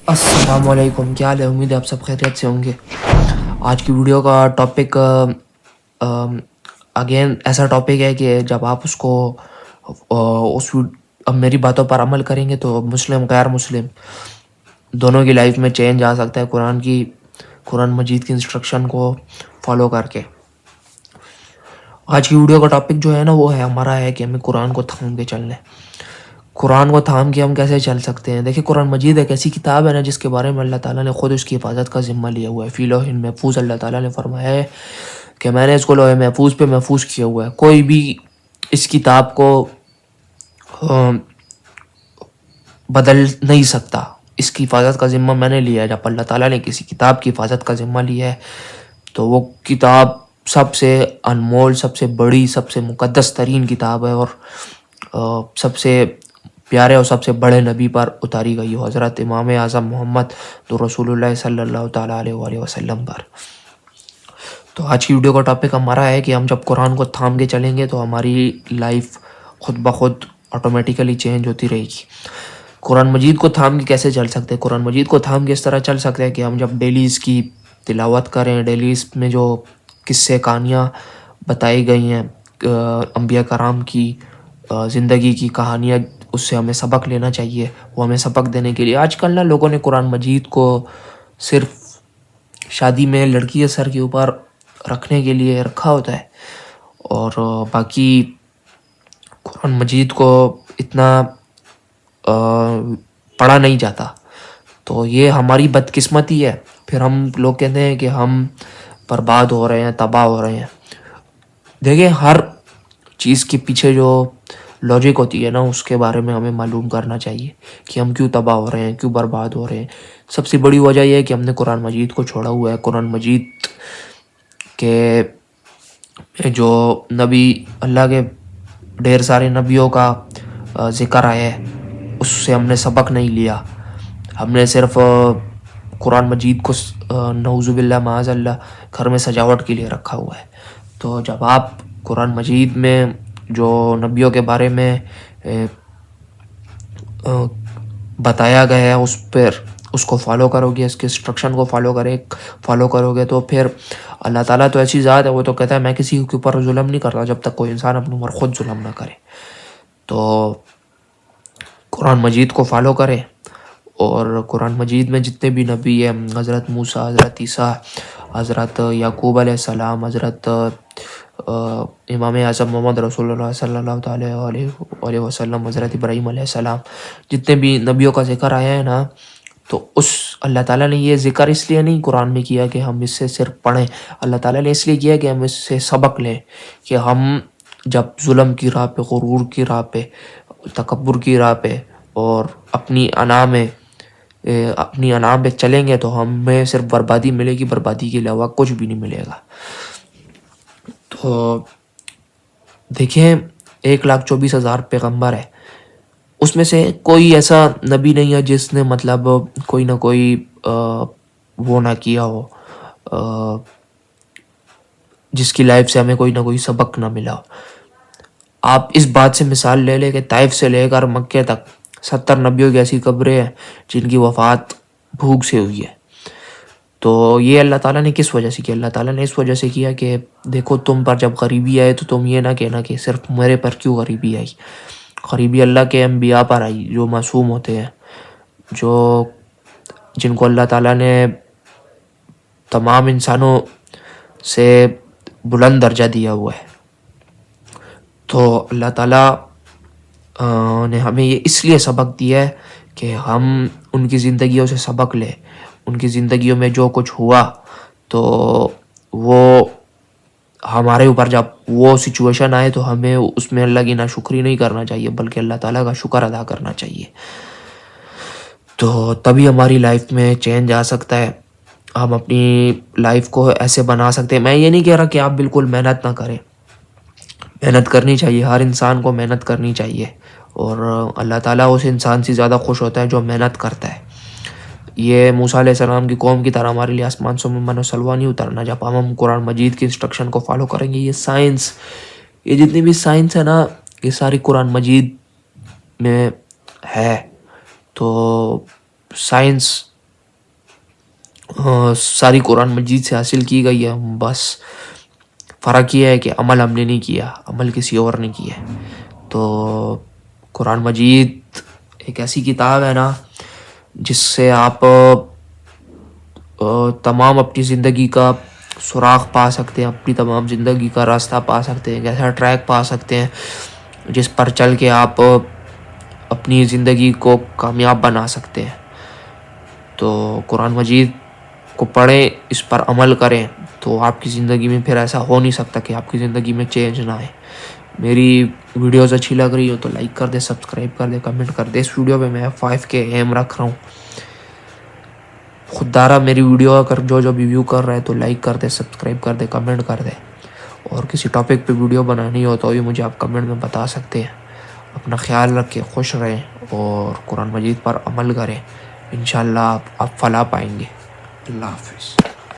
السلام علیکم، کیا حال ہے؟ امید ہے آپ سب خیریت سے ہوں گے۔ آج کی ویڈیو کا ٹاپک اگین ایسا ٹاپک ہے کہ جب آپ اس کو اب میری باتوں پر عمل کریں گے تو مسلم غیر مسلم دونوں کی لائف میں چینج آ سکتا ہے قرآن مجید کی انسٹرکشن کو فالو کر کے۔ آج کی ویڈیو کا ٹاپک جو ہے نا وہ ہمارا ہے کہ ہمیں قرآن کو تھام کے چلنا ہے۔ قرآن کو تھام کے ہم کیسے چل سکتے ہیں؟ دیکھیں، قرآن مجید ایک ایسی کتاب ہے نا جس کے بارے میں اللہ تعالیٰ نے خود اس کی حفاظت کا ذمہ لیا ہوا ہے۔ فی لوح محفوظ اللہ تعالیٰ نے فرمایا ہے کہ میں نے اس کو لوح محفوظ پہ محفوظ کیا ہوا ہے۔ کوئی بھی اس کتاب کو بدل نہیں سکتا۔ اس کی حفاظت کا ذمہ میں نے لیا ہے۔ جب اللہ تعالیٰ نے کسی کتاب کی حفاظت کا ذمہ لیا ہے تو وہ کتاب سب سے انمول، سب سے بڑی، سب سے مقدس ترین کتاب ہے، اور سب سے پیارے اور سب سے بڑے نبی پر اتاری گئی ہو، حضرت امام اعظم محمد تو رسول اللہ صلی اللہ تعالیٰ علیہ وآلہ وسلم پر۔ تو آج کی ویڈیو کا ٹاپک ہمارا ہے کہ ہم جب قرآن کو تھام کے چلیں گے تو ہماری لائف خود بخود آٹومیٹیکلی چینج ہوتی رہے گی۔ قرآن مجید کو تھام کے کیسے چل سکتے ہیں؟ قرآن مجید کو تھام کے اس طرح چل سکتے ہیں کہ ہم جب ڈیلی اس کی تلاوت کریں، ڈیلی اس میں جو قصے کہانیاں بتائی گئی ہیں انبیاء کرام کی زندگی کی کہانیاں، اس سے ہمیں سبق لینا چاہیے۔ وہ ہمیں سبق دینے کے لیے آج کل نا لوگوں نے قرآن مجید کو صرف شادی میں لڑکی کے سر کے اوپر رکھنے کے لیے رکھا ہوتا ہے، اور باقی قرآن مجید کو اتنا پڑھا نہیں جاتا۔ تو یہ ہماری بدقسمتی ہے۔ پھر ہم لوگ کہتے ہیں کہ ہم برباد ہو رہے ہیں، تباہ ہو رہے ہیں۔ دیکھیں، ہر چیز کے پیچھے جو لاجک ہوتی ہے نا اس کے بارے میں ہمیں معلوم کرنا چاہیے کہ ہم کیوں تباہ ہو رہے ہیں، کیوں برباد ہو رہے ہیں۔ سب سے بڑی وجہ یہ ہے کہ ہم نے قرآن مجید کو چھوڑا ہوا ہے۔ قرآن مجید کے جو نبی، اللہ کے ڈھیر سارے نبیوں کا ذکر آیا ہے، اس سے ہم نے سبق نہیں لیا۔ ہم نے صرف قرآن مجید کو نعوذ باللہ معاذ اللہ گھر میں سجاوٹ کے لیے رکھا ہوا ہے۔ تو جب آپ قرآن مجید میں جو نبیوں کے بارے میں بتایا گیا ہے اس کو فالو کرو گے، اس کے انسٹرکشن کو فالو کرو گے تو پھر اللہ تعالیٰ تو ایسی ذات ہے، وہ تو کہتا ہے میں کسی کے اوپر ظلم نہیں کرتا جب تک کوئی انسان اپنے اوپر خود ظلم نہ کرے۔ تو قرآن مجید کو فالو کریں، اور قرآن مجید میں جتنے بھی نبی ہیں، حضرت موسیٰ، حضرت عیسیٰ، حضرت یعقوب علیہ السلام، حضرت امام اعظم محمد رسول اللہ صلی اللہ تعالیٰ علیہ وسلم، حضرت ابراہیم علیہ السلام، جتنے بھی نبیوں کا ذکر آیا ہے نا، تو اللہ تعالیٰ نے یہ ذکر اس لیے نہیں قرآن میں کیا کہ ہم اس سے صرف پڑھیں۔ اللہ تعالیٰ نے اس لیے کیا کہ ہم اس سے سبق لیں، کہ ہم جب ظلم کی راہ پہ، غرور کی راہ پہ، تکبر کی راہ پہ اور اپنی انا پہ چلیں گے تو ہمیں صرف بربادی ملے گی، بربادی کے علاوہ کچھ بھی نہیں ملے گا۔ تو دیکھیں، 1,24,000 پیغمبر ہے، اس میں سے کوئی ایسا نبی نہیں ہے جس نے مطلب کوئی نہ کوئی وہ نہ کیا ہو، جس کی لائف سے ہمیں کوئی نہ کوئی سبق نہ ملا ہو۔ آپ اس بات سے مثال لے لیں کہ طائف سے لے کر مکے تک 70 نبیوں کی ایسی قبریں ہیں جن کی وفات بھوک سے ہوئی ہے۔ تو یہ اللہ تعالیٰ نے کس وجہ سے کیا؟ اللہ تعالیٰ نے اس وجہ سے کیا کہ دیکھو، تم پر جب غریبی آئے تو تم یہ نہ کہنا کہ صرف میرے پر کیوں غریبی آئی۔ غریبی اللہ کے انبیاء پر آئی، جو معصوم ہوتے ہیں، جن کو اللہ تعالیٰ نے تمام انسانوں سے بلند درجہ دیا ہوا ہے۔ تو اللہ تعالیٰ نے ہمیں یہ اس لیے سبق دیا ہے کہ ہم ان کی زندگیوں سے سبق لیں۔ ان کی زندگیوں میں جو کچھ ہوا تو وہ ہمارے اوپر جب وہ سچویشن آئے تو ہمیں اس میں اللہ کی ناشکری نہیں کرنا چاہیے، بلکہ اللہ تعالیٰ کا شکر ادا کرنا چاہیے۔ تو تبھی ہماری لائف میں چینج آ سکتا ہے، ہم اپنی لائف کو ایسے بنا سکتے ہیں۔ میں یہ نہیں کہہ رہا کہ آپ بالکل محنت نہ کریں، محنت کرنی چاہیے، ہر انسان کو محنت کرنی چاہیے، اور اللہ تعالیٰ اس انسان سے زیادہ خوش ہوتا ہے جو محنت کرتا ہے۔ یہ موسیٰ علیہ السلام کی قوم کی طرح ہمارے لیے آسمان سے من و سلوہ نہیں اترنا۔ جب ہم قرآن مجید کی انسٹرکشن کو فالو کریں گے، یہ جتنی بھی سائنس ہے نا، یہ ساری قرآن مجید میں ہے۔ تو سائنس ساری قرآن مجید سے حاصل کی گئی ہے، بس فرق یہ ہے کہ عمل ہم نے نہیں کیا، عمل کسی اور نے کیا ہے۔ تو قرآن مجید ایک ایسی کتاب ہے نا جس سے آپ تمام اپنی زندگی کا سراغ پا سکتے ہیں، اپنی تمام زندگی کا راستہ پا سکتے ہیں، ایک ایسا ٹریک پا سکتے ہیں جس پر چل کے آپ اپنی زندگی کو کامیاب بنا سکتے ہیں۔ تو قرآن مجید کو پڑھیں، اس پر عمل کریں، تو آپ کی زندگی میں پھر ایسا ہو نہیں سکتا کہ آپ کی زندگی میں چینج نہ آئے۔ میری ویڈیوز اچھی لگ رہی ہو تو لائک کر دے، سبسکرائب کر دے، کمنٹ کر دے۔ اس ویڈیو پہ میں 5K ایم رکھ رہا ہوں۔ خود دارا میری ویڈیو اگر جو بھی ویو کر رہا ہے تو لائک کر دے، سبسکرائب کر دے، کمنٹ کر دے۔ اور کسی ٹاپک پہ ویڈیو بنانی ہو تو بھی مجھے آپ کمنٹ میں بتا سکتے ہیں۔ اپنا خیال رکھیں، خوش رہیں اور قرآن مجید پر عمل کریں، انشاءاللہ آپ فلاح پائیں گے۔ اللہ حافظ۔